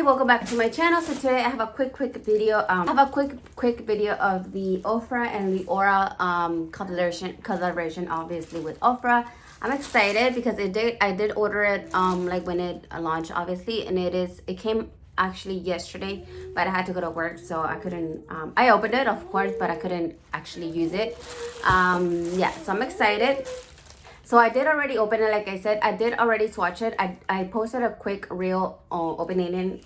welcome back to my channel. So today I have a quick video. Quick video of the Ofra and Liora collaboration, obviously with Ofra. I'm excited because I did order it like when it launched, obviously, and it came actually yesterday, but I had to go to work, so I couldn't. I opened it, of course, but I couldn't actually use it. Yeah, so I'm excited. So I did already open it, like I said. I did already swatch it. I posted a quick reel opening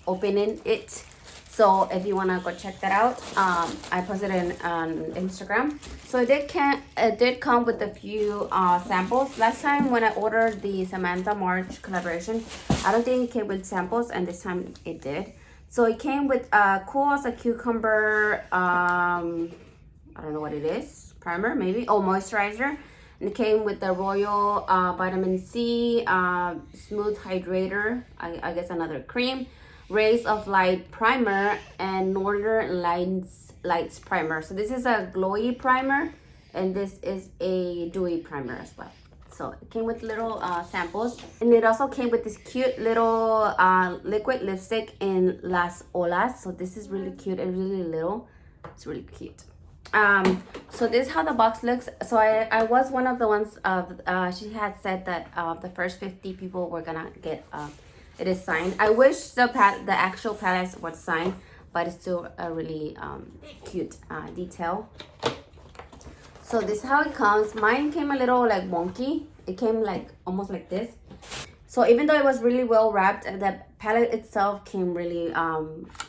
it. So if you wanna go check that out, I posted it on Instagram. So it did come with a few samples. Last time when I ordered the Samantha March collaboration, I don't think it came with samples, and this time it did. So it came with cool as a cucumber. I don't know what it is. Primer maybe. Oh, moisturizer. And it came with the Royal Vitamin C Smooth Hydrator, I guess another cream, Rays of Light Primer, and Northern Lights Primer. So this is a glowy primer, and this is a dewy primer as well. So it came with little samples, and it also came with this cute little liquid lipstick in Las Olas. So this is really cute and really little. It's really cute. So this is how the box looks. So I was one of the ones of she had said that the first 50 people were gonna get it is signed. I wish the actual palette was signed, but it's still a really cute detail. So this is how it comes. Mine came a little like wonky. It came like almost like this. So even though it was really well wrapped, the palette itself came really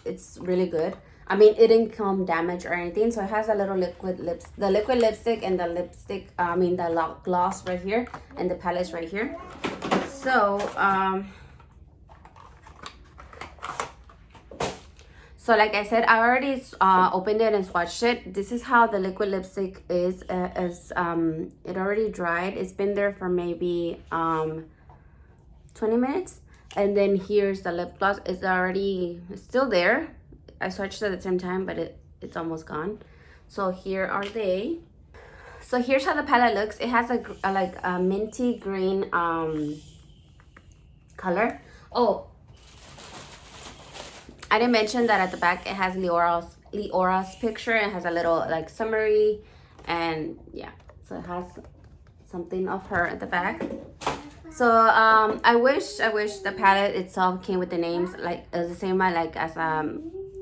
it's really good. I mean, it didn't come damaged or anything. So it has a little liquid lipstick and the lipstick, the gloss right here, and the palette's right here. So, like I said, I already opened it and swatched it. This is how the liquid lipstick is. It already dried. It's been there for maybe 20 minutes. And then here's the lip gloss. It's still there. I swatched at the same time, but it's almost gone. So here are they. So here's how the palette looks. It has a minty green color. Oh, I didn't mention that at the back it has Leora's picture. It has a little like summary, and yeah, so it has something of her at the back. So I wish the palette itself came with the names like the same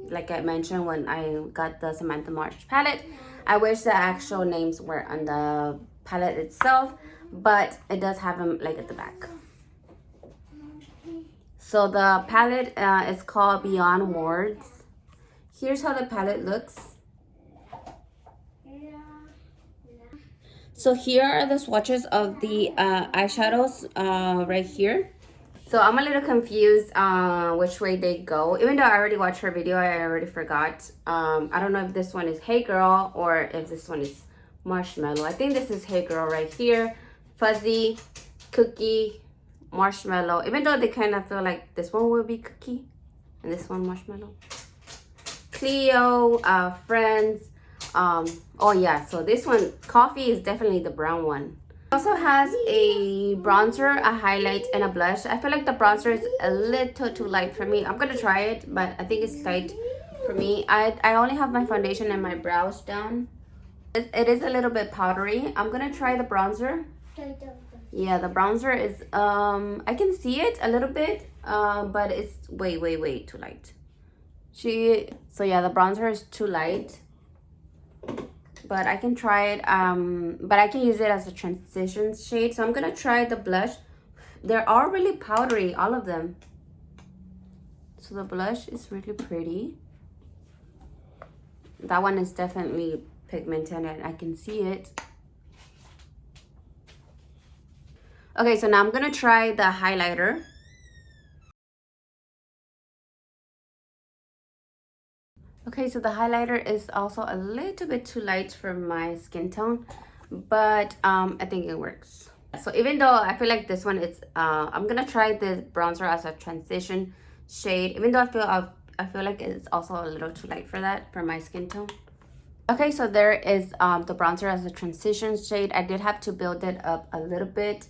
like I mentioned when I got the Samantha March palette. I wish the actual names were on the palette itself, but it does have them like at the back. So the palette is called Beyond Words. Here's how the palette looks. So here are the swatches of the eyeshadows right here. So I'm a little confused which way they go. Even though I already watched her video, I already forgot. I don't know if this one is Hey Girl or if this one is Marshmallow. I think this is Hey Girl right here. Fuzzy, Cookie, Marshmallow. Even though they kind of feel like this one will be Cookie and this one Marshmallow. Cleo, Friends. Oh yeah, so this one, Coffee, is definitely the brown one. It also has a bronzer, a highlight, and a blush. I feel like the bronzer is a little too light for me. I'm gonna try it, but I think it's light for me. I only have my foundation and my brows done. It is a little bit powdery. I'm gonna try the bronzer. Yeah, the bronzer is I can see it a little bit, but it's way too light. So yeah, the bronzer is too light. But I can try it, but I can use it as a transition shade. So I'm gonna try the blush. They are really powdery, all of them. So the blush is really pretty. That one is definitely pigmented and I can see it. Okay, so now I'm gonna try the highlighter. Okay, so the highlighter is also a little bit too light for my skin tone, but I think it works. So even though I feel like this one is, I'm gonna try the bronzer as a transition shade, even though I feel like it's also a little too light for that, for my skin tone. Okay, so there is the bronzer as a transition shade. I did have to build it up a little bit.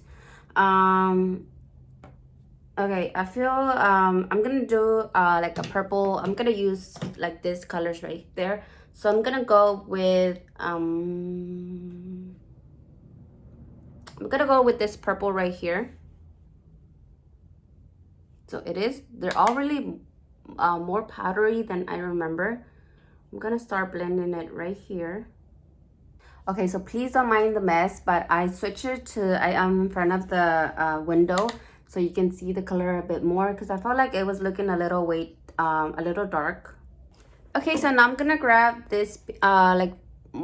Okay, I feel I'm gonna do like a purple. I'm gonna use like this colors right there. So I'm gonna go with this purple right here. So they're all really more powdery than I remember. I'm gonna start blending it right here. Okay, so please don't mind the mess, but I switched it to, I am in front of the window so you can see the color a bit more because I felt like it was looking a little dark. Okay, so now I'm gonna grab this like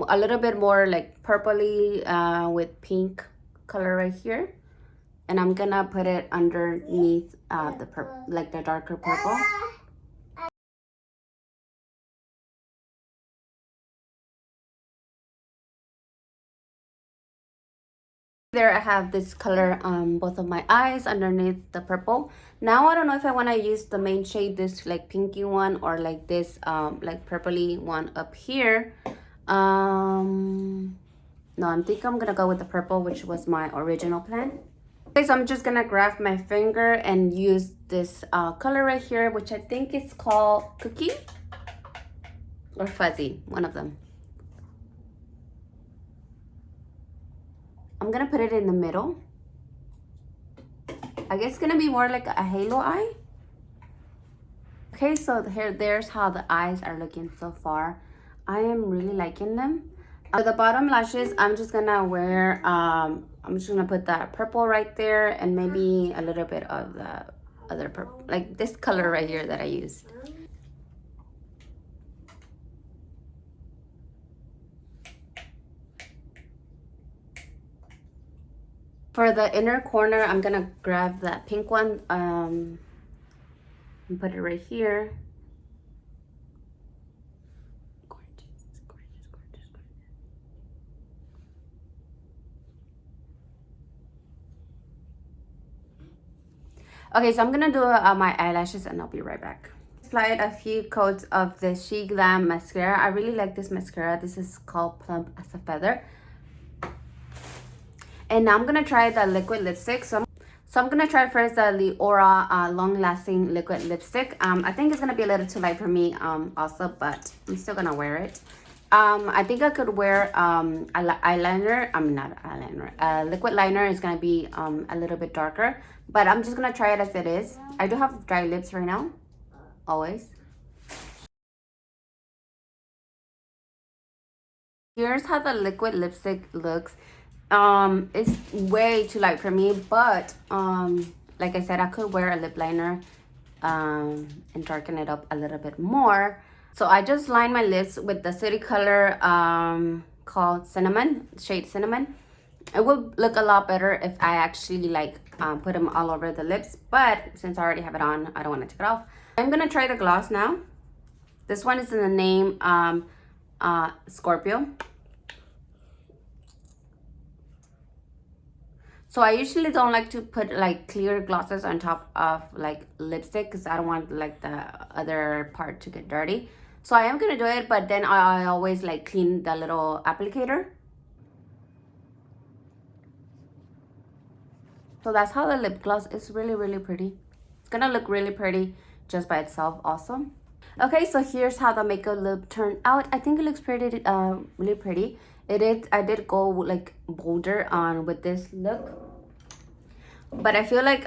a little bit more like purpley with pink color right here. And I'm gonna put it underneath the like the darker purple. There I have this color on both of my eyes underneath the purple. Now I don't know if I want to use the main shade, this like pinky one, or like this like purpley one up here. No, I think I'm gonna go with the purple, which was my original plan. Okay, so I'm just gonna grab my finger and use this color right here, which I think is called Cookie or Fuzzy, one of them. I'm gonna put it in the middle. I guess it's gonna be more like a halo eye. Okay, so there's how the eyes are looking so far. I am really liking them. For the bottom lashes, I'm just gonna wear, I'm just gonna put that purple right there and maybe a little bit of the other purple, like this color right here that I used. For the inner corner, I'm gonna grab that pink one and put it right here. Gorgeous, gorgeous, gorgeous, gorgeous. Okay, so I'm gonna do my eyelashes and I'll be right back. Applied a few coats of the She Glam mascara. I really like this mascara. This is called Plump as a Feather. And now I'm gonna try the liquid lipstick. So I'm gonna try first the Liora long-lasting liquid lipstick. I think it's gonna be a little too light for me also, but I'm still gonna wear it. I think I could wear eyeliner. Not eyeliner. Liquid liner is gonna be a little bit darker, but I'm just gonna try it as it is. I do have dry lips right now, always. Here's how the liquid lipstick looks. It's way too light for me, but like I said, I could wear a lip liner and darken it up a little bit more. So I just lined my lips with the city color called Cinnamon, shade Cinnamon. It would look a lot better if I actually like put them all over the lips, but since I already have it on, I don't want to take it off. I'm gonna try the gloss now. This one is in the name Scorpio. So I usually don't like to put like clear glosses on top of like lipstick because I don't want like the other part to get dirty. So I am gonna do it, but then I always like clean the little applicator. So that's how the lip gloss is. Really, really pretty. It's gonna look really pretty just by itself also. Okay, so here's how the makeup look turned out. I think it looks pretty, really pretty. I did go like bolder on with this look, but I feel like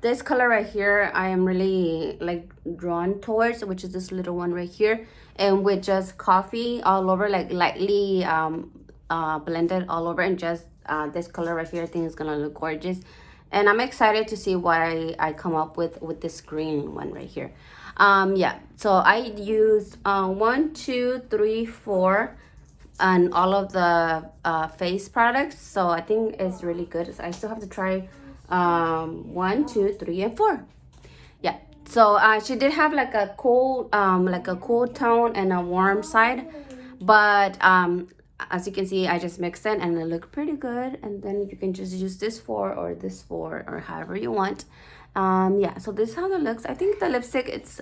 this color right here I am really like drawn towards, which is this little one right here, and with just coffee all over, like lightly blended all over, and just this color right here I think is gonna look gorgeous. And I'm excited to see what I come up with this green one right here. Yeah, so I used 1, 2, 3, 4 and all of the face products, so I think it's really good. So I still have to try 1, 2, 3, and 4. Yeah, so she did have like a cool tone and a warm side, but as you can see, I just mixed it and it looked pretty good. And then you can just use this or this or however you want. Yeah, so this is how it looks. I think the lipstick, it's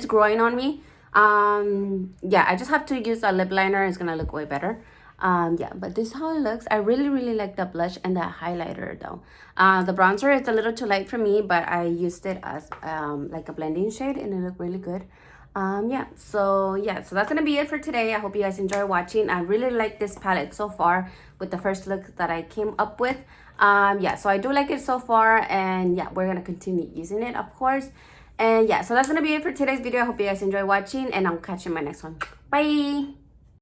growing on me. Yeah, I just have to use a lip liner. It's gonna look way better. Yeah, but this is how it looks. I really like the blush and the highlighter though. The bronzer is a little too light for me, but I used it as like a blending shade and it looked really good. So that's gonna be it for today. I hope you guys enjoy watching. I really like this palette so far with the first look that I came up with. So I do like it so far, and yeah, we're gonna continue using it, of course. And yeah, so that's gonna be it for today's video. I hope you guys enjoy watching, and I'll catch you in my next one. Bye.